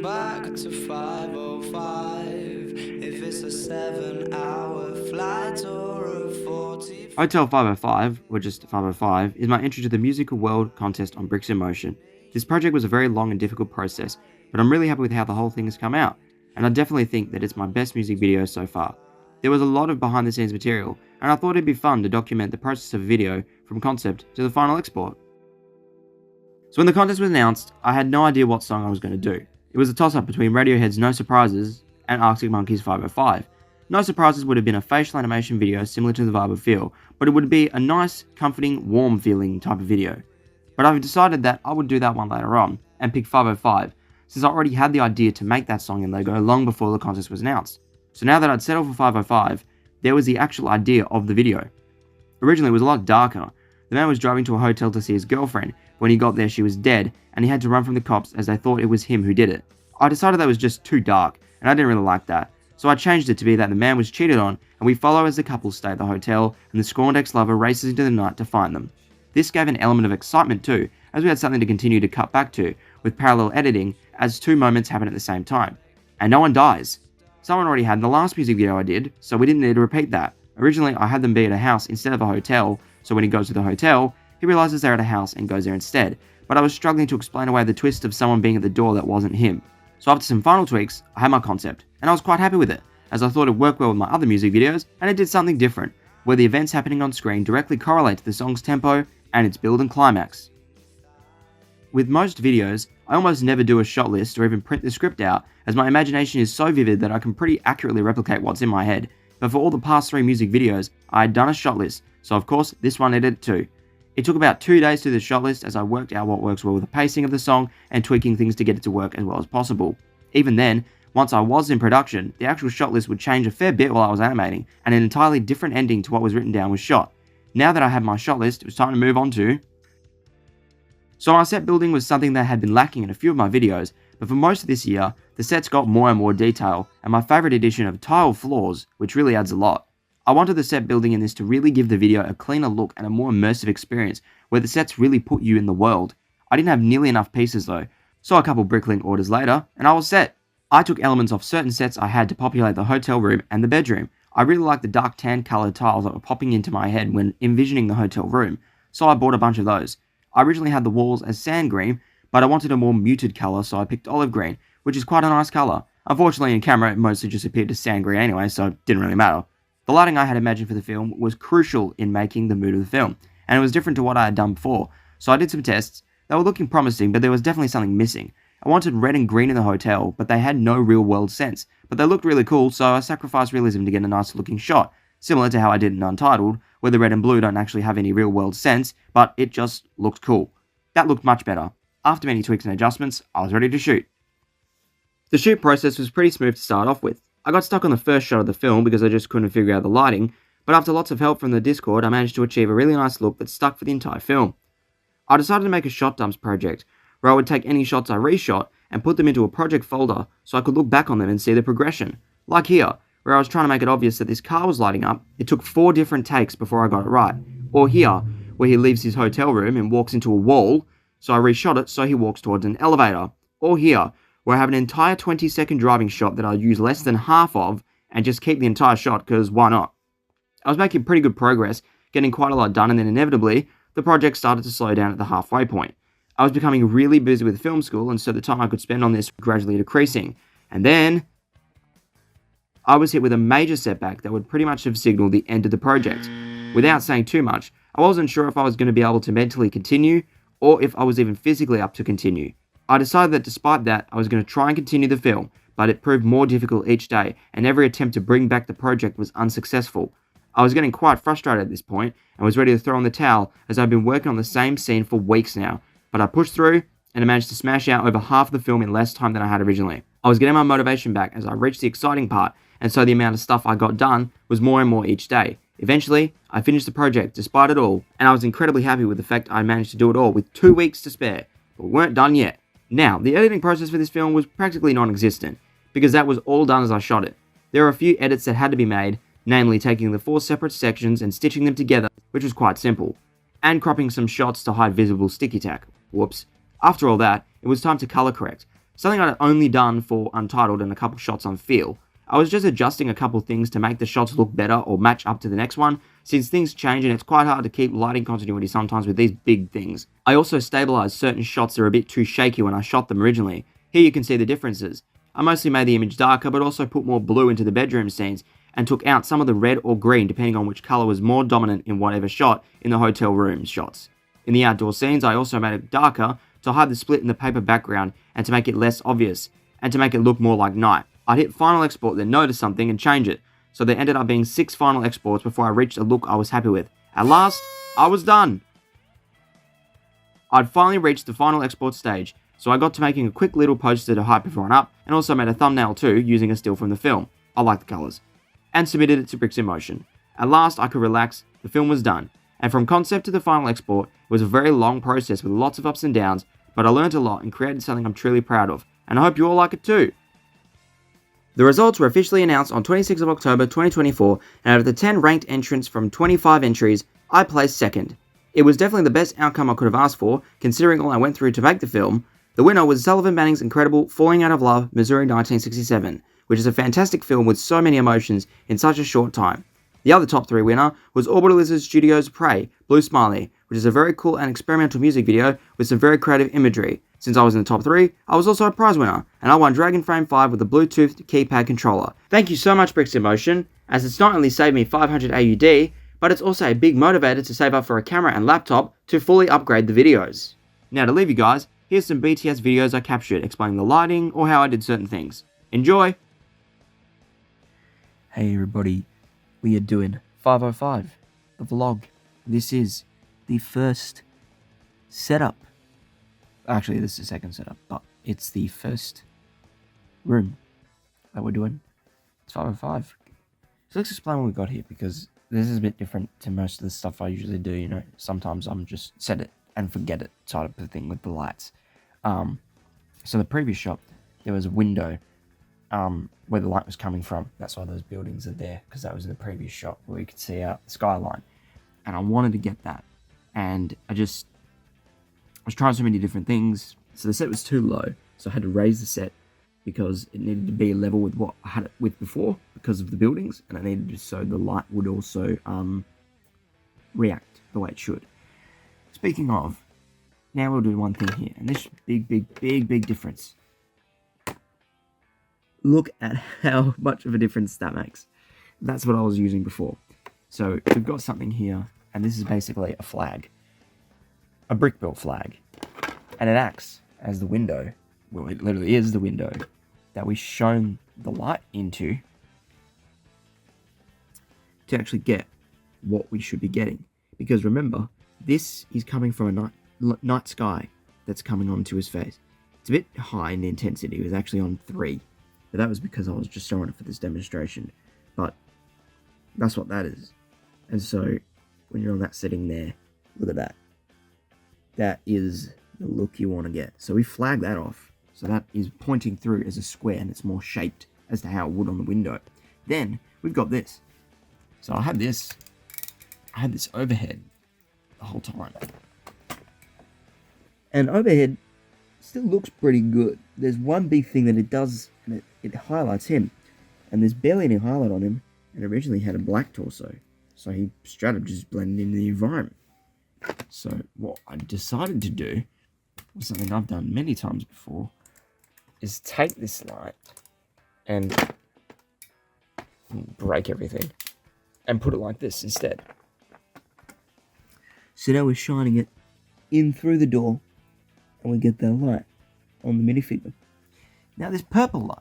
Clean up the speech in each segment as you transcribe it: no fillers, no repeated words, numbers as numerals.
back to 5:05. If it's a 7-hour flight or a 40. Hotel 505, or just 505, is my entry to the Musical World contest on Bricks in Motion. This project was a very long and difficult process, but I'm really happy with how the whole thing has come out, and I definitely think that it's my best music video so far. There was a lot of behind the scenes material, and I thought it'd be fun to document the process of a video from concept to the final export. So when the contest was announced, I had no idea what song I was going to do. It was a toss-up between Radiohead's No Surprises and Arctic Monkeys' 505. No Surprises would have been a facial animation video similar to the vibe of Feel, but it would be a nice, comforting, warm feeling type of video. But I've decided that I would do that one later on, and pick 505, since I already had the idea to make that song and logo long before the contest was announced. So now that I'd settled for 505, there was the actual idea of the video. Originally it was a lot darker. The man was driving to a hotel to see his girlfriend. When he got there she was dead, and he had to run from the cops as they thought it was him who did it. I decided that was just too dark, and I didn't really like that. So I changed it to be that the man was cheated on, and we follow as the couple stay at the hotel, and the scorned ex-lover races into the night to find them. This gave an element of excitement too, as we had something to continue to cut back to, with parallel editing, as two moments happen at the same time. And no one dies. Someone already had in the last music video I did, so we didn't need to repeat that. Originally, I had them be at a house instead of a hotel, so when he goes to the hotel, he realizes they're at a house and goes there instead, but I was struggling to explain away the twist of someone being at the door that wasn't him. So after some final tweaks, I had my concept, and I was quite happy with it, as I thought it worked well with my other music videos, and it did something different, where the events happening on screen directly correlate to the song's tempo and its build and climax. With most videos, I almost never do a shot list or even print the script out, as my imagination is so vivid that I can pretty accurately replicate what's in my head, but for all the past 3 music videos, I had done a shot list, so of course this one needed it too. It took about 2 days to do the shot list as I worked out what works well with the pacing of the song and tweaking things to get it to work as well as possible. Even then, once I was in production, the actual shot list would change a fair bit while I was animating, and an entirely different ending to what was written down was shot. Now that I had my shot list, it was time to move on to... So my set building was something that had been lacking in a few of my videos, but for most of this year, the sets got more and more detail, and my favourite addition of tile floors, which really adds a lot. I wanted the set building in this to really give the video a cleaner look and a more immersive experience, where the sets really put you in the world. I didn't have nearly enough pieces though, so a couple bricklink orders later, and I was set. I took elements off certain sets I had to populate the hotel room and the bedroom. I really liked the dark tan coloured tiles that were popping into my head when envisioning the hotel room, so I bought a bunch of those. I originally had the walls as sand green, but I wanted a more muted colour, so I picked olive green, which is quite a nice colour. Unfortunately in camera it mostly just appeared as sand green anyway, so it didn't really matter. The lighting I had imagined for the film was crucial in making the mood of the film, and it was different to what I had done before, so I did some tests. They were looking promising, but there was definitely something missing. I wanted red and green in the hotel, but they had no real world sense, but they looked really cool, so I sacrificed realism to get a nice looking shot, similar to how I did in Untitled, where the red and blue don't actually have any real world sense, but it just looked cool. That looked much better. After many tweaks and adjustments, I was ready to shoot. The shoot process was pretty smooth to start off with. I got stuck on the first shot of the film because I just couldn't figure out the lighting, but after lots of help from the Discord, I managed to achieve a really nice look that stuck for the entire film. I decided to make a shot dumps project, where I would take any shots I reshot and put them into a project folder so I could look back on them and see the progression. Like here, where I was trying to make it obvious that this car was lighting up, it took 4 different takes before I got it right. Or here, where he leaves his hotel room and walks into a wall, so I reshot it so he walks towards an elevator. Or here, where I have an entire 20-second driving shot that I'll use less than half of and just keep the entire shot because why not? I was making pretty good progress, getting quite a lot done, and then inevitably, the project started to slow down at the halfway point. I was becoming really busy with film school, and so the time I could spend on this was gradually decreasing. And then I was hit with a major setback that would pretty much have signaled the end of the project. Without saying too much, I wasn't sure if I was going to be able to mentally continue, or if I was even physically up to continue. I decided that despite that, I was going to try and continue the film, but it proved more difficult each day, and every attempt to bring back the project was unsuccessful. I was getting quite frustrated at this point, and was ready to throw in the towel, as I'd been working on the same scene for weeks now, but I pushed through, and I managed to smash out over half of the film in less time than I had originally. I was getting my motivation back as I reached the exciting part, and so the amount of stuff I got done was more and more each day. Eventually, I finished the project despite it all, and I was incredibly happy with the fact I managed to do it all with 2 weeks to spare, but we weren't done yet. Now, the editing process for this film was practically non-existent, because that was all done as I shot it. There were a few edits that had to be made, namely taking the 4 separate sections and stitching them together, which was quite simple, and cropping some shots to hide visible sticky tack. Whoops. After all that, it was time to color correct. something I'd only done for Untitled and a couple shots on Feel. I was just adjusting a couple things to make the shots look better or match up to the next one, since things change and it's quite hard to keep lighting continuity sometimes with these big things. I also stabilized certain shots that were a bit too shaky when I shot them originally. Here you can see the differences. I mostly made the image darker, but also put more blue into the bedroom scenes, and took out some of the red or green depending on which color was more dominant in whatever shot in the hotel room shots. In the outdoor scenes, I also made it darker to hide the split in the paper background and to make it less obvious, and to make it look more like night. I'd hit final export, then notice something and change it, so there ended up being 6 final exports before I reached a look I was happy with. At last, I was done! I'd finally reached the final export stage, so I got to making a quick little poster to hype everyone up, and also made a thumbnail too, using a still from the film. I like the colours. And submitted it to Bricks in Motion. At last, I could relax, the film was done. And from concept to the final export, it was a very long process with lots of ups and downs, but I learned a lot and created something I'm truly proud of, and I hope you all like it too. The results were officially announced on 26th of October 2024, and out of the 10 ranked entrants from 25 entries, I placed second. It was definitely the best outcome I could have asked for, considering all I went through to make the film. The winner was Sullivan Manning's incredible Falling Out of Love, Missouri 1967, which is a fantastic film with so many emotions in such a short time. The other top 3 winner was Orbital Lizard Studios' Prey, Blue Smiley, which is a very cool and experimental music video with some very creative imagery. Since I was in the top 3, I was also a prize winner, and I won Dragon Frame 5 with a Bluetooth keypad controller. Thank you so much, Bricks in Motion, as it's not only saved me 500 AUD, but it's also a big motivator to save up for a camera and laptop to fully upgrade the videos. Now to leave you guys, here's some BTS videos I captured explaining the lighting or how I did certain things. Enjoy! Hey everybody, we are doing 505, the vlog. This is the first setup. Actually, this is the second setup, but it's the first room that we're doing. It's 505. So let's explain what we got here, because this is a bit different to most of the stuff I usually do, you know. Sometimes I'm just set it and forget it type of thing with the lights. So the previous shot, there was a window where the light was coming from. That's why those buildings are there, because that was in the previous shot where you could see out the skyline. And I wanted to get that. And I was trying so many different things. So the set was too low, so I had to raise the set because it needed to be level with what I had it with before because of the buildings, and I needed to, so the light would also react the way it should. Speaking of, now we'll do one thing here, and this big difference. Look at how much of a difference that makes. That's what I was using before. So we've got something here, and this is basically a flag. A brick-built flag. And it acts as the window. Well, it literally is the window that we shone the light into to actually get what we should be getting. Because remember, this is coming from a night sky that's coming onto his face. It's a bit high in intensity. It was actually on 3. But that was because I was just showing it for this demonstration. But that's what that is. And so, when you're on that setting there, look at that. That is the look you want to get. So we flag that off. So that is pointing through as a square, and it's more shaped as to how it would on the window. Then we've got this. So I had this overhead the whole time. And overhead still looks pretty good. There's one big thing that it does, and it highlights him. And there's barely any highlight on him, and originally he had a black torso. So he straight up just blended into the environment. So what I decided to do was something I've done many times before, is take this light and break everything and put it like this instead. So now we're shining it in through the door and we get that light on the minifigure. Now this purple light,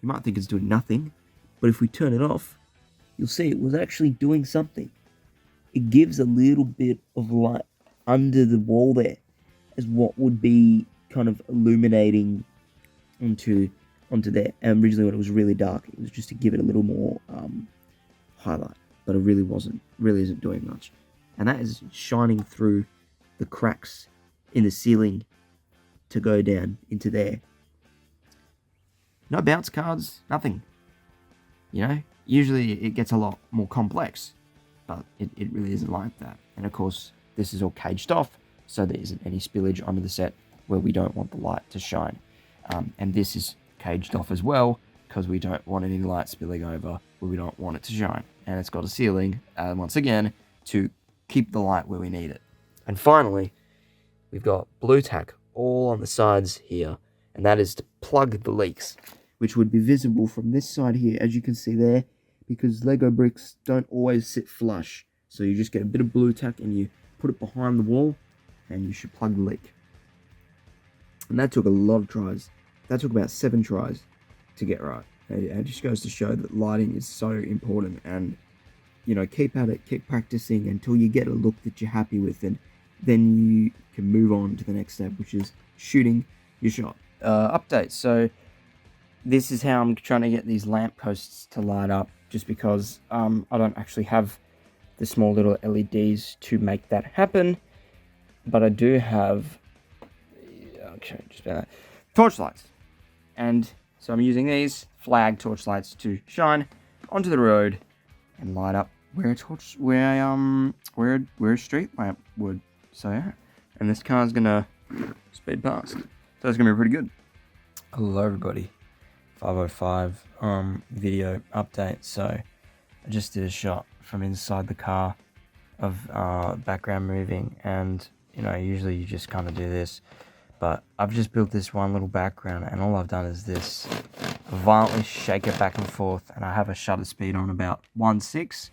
you might think it's doing nothing, but if we turn it off, you'll see it was actually doing something. It gives a little bit of light under the wall there as what would be kind of illuminating onto there. And originally when it was really dark, it was just to give it a little more highlight, but it really isn't doing much. And that is shining through the cracks in the ceiling to go down into there. No bounce cards, nothing. You know, usually it gets a lot more complex, but it really isn't like that. And of course, this is all caged off, so there isn't any spillage onto the set where we don't want the light to shine. And this is caged off as well because we don't want any light spilling over where we don't want it to shine. And it's got a ceiling, once again, to keep the light where we need it. And finally, we've got blue tack all on the sides here, and that is to plug the leaks, which would be visible from this side here, as you can see there, because Lego bricks don't always sit flush. So you just get a bit of blue tack and you put it behind the wall, and you should plug the leak. And that took a lot of tries. That took about 7 tries to get right. It just goes to show that lighting is so important, and keep at it, keep practicing until you get a look that you're happy with, and then you can move on to the next step, which is shooting your shot. Update. So this is how I'm trying to get these lampposts to light up, just because I don't actually have the small little LEDs to make that happen, but I do have torch lights, and so I'm using these flag torch lights to shine onto the road and light up where a street lamp would. So yeah, and this car's gonna speed past, so it's gonna be pretty good. Hello everybody, 505 video update. So I just did a shot from inside the car of background moving, and usually you just kind of do this, but I've just built this one little background, and all I've done is this. I violently shake it back and forth, and I have a shutter speed on about 1.6,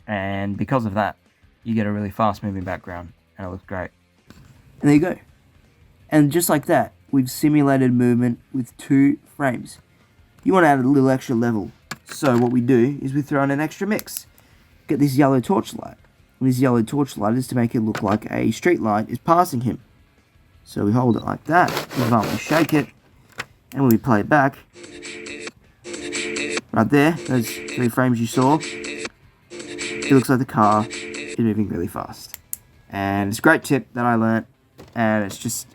and because of that you get a really fast moving background, and it looks great. And there you go. And just like that, we've simulated movement with 2 frames. You want to add a little extra level, so what we do is we throw in an extra mix. Get this yellow torchlight. And this yellow torchlight is to make it look like a street light is passing him. So we hold it like that, we violently shake it, and when we play it back, right there, those 3 frames you saw, it looks like the car is moving really fast. And it's a great tip that I learnt, and it's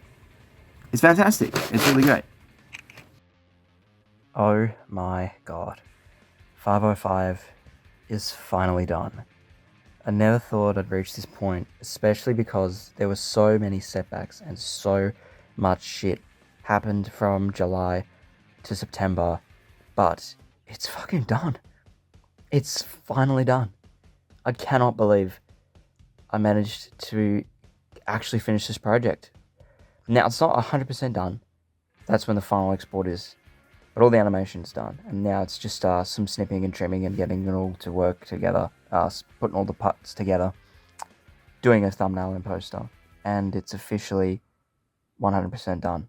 fantastic. It's really great. Oh my god. 505 is finally done. I never thought I'd reach this point, especially because there were so many setbacks and so much shit happened from July to September, but it's fucking done. It's finally done. I cannot believe I managed to actually finish this project. Now, it's not 100% done. That's when the final export is. But all the animation's done. And now it's just some snipping and trimming and getting it all to work together. Putting all the parts together. Doing a thumbnail and poster. And it's officially 100% done.